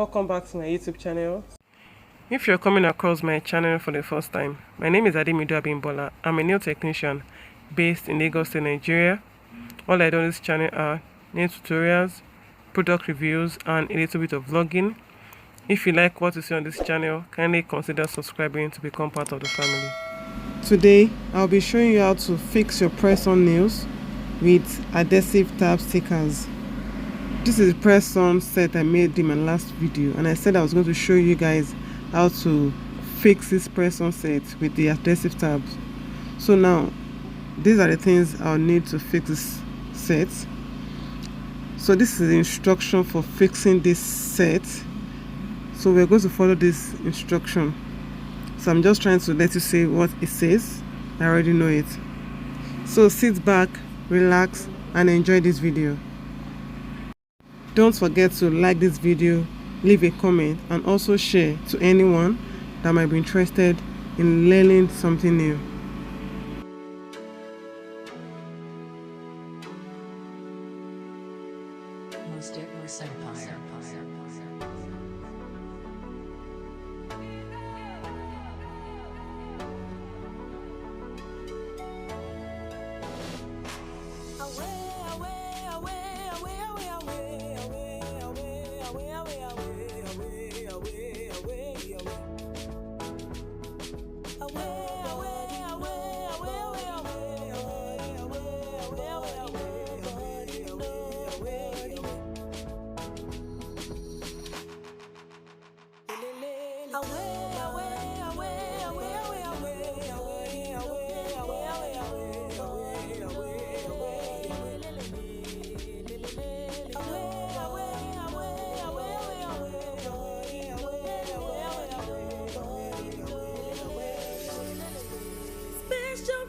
welcome back to my YouTube channel. If you're coming across my channel for the first time, my name is Adhesive. I'm a nail technician based in Lagos State, Nigeria. All I do on this channel are nail tutorials, product reviews, and a little bit of vlogging. If you like what you see on this channel, kindly consider subscribing to become part of the family. Today, I'll be showing you how to fix your press-on nails with adhesive tab stickers. This is the press-on set I made in my last video, and I said I was going to show you guys how to fix this press-on set with the adhesive tabs. So now, these are the things I'll need to fix this set. So this is the instruction for fixing this set. So we're going to follow this instruction. So I'm just trying to let you see what it says. I already know it. So sit back, relax, and enjoy this video. Don't forget to like this video, leave a comment, and also share to anyone that might be interested in learning something new.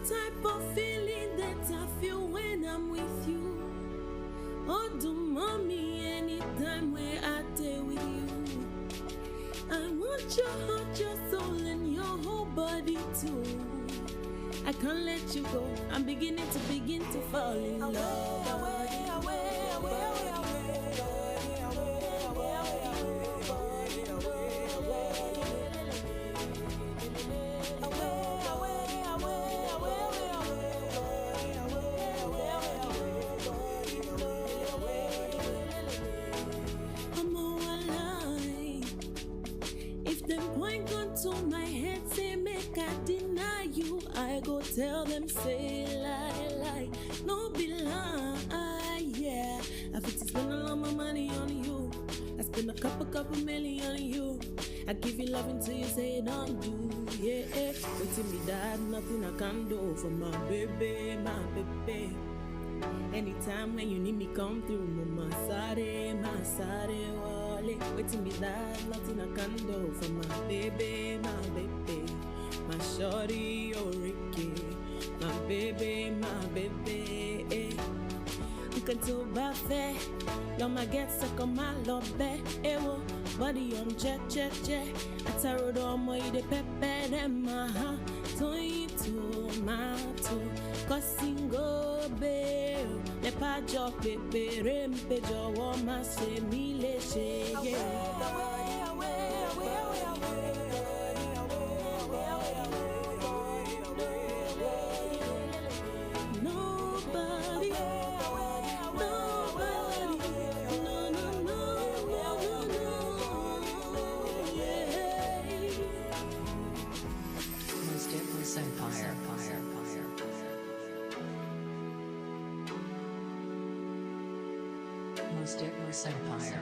Type of feeling that I feel when I'm with you. Oh, do mommy anytime where I stay with you. I want your heart, your soul, and your whole body too. I can't let you go. I'm beginning to fall in love. To my head, say make I deny you. I go tell them, say lie, no be lie, yeah. I fit to spend all my money on you. I spend a couple million on you. I give you love until you say don't do, yeah. Waiting me that nothing I can do for my baby, my baby. Anytime when you need me, come through, my side, wale. Waiting me that nothing I can do for my baby, my shorty, oh Ricky, my baby, Nkan to bafe, lo ma get stuck on my lobe, ewo, body on che, ataro do mo ide pepe dem ma, tomato, kosingo be, le pa jo pepe, rempe jo wo ma se mi le she, Empire.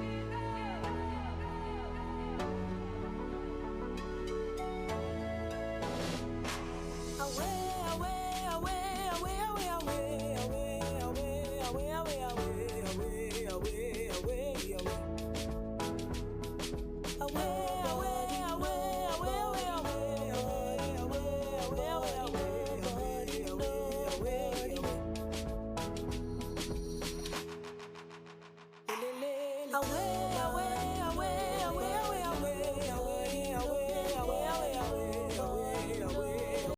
way.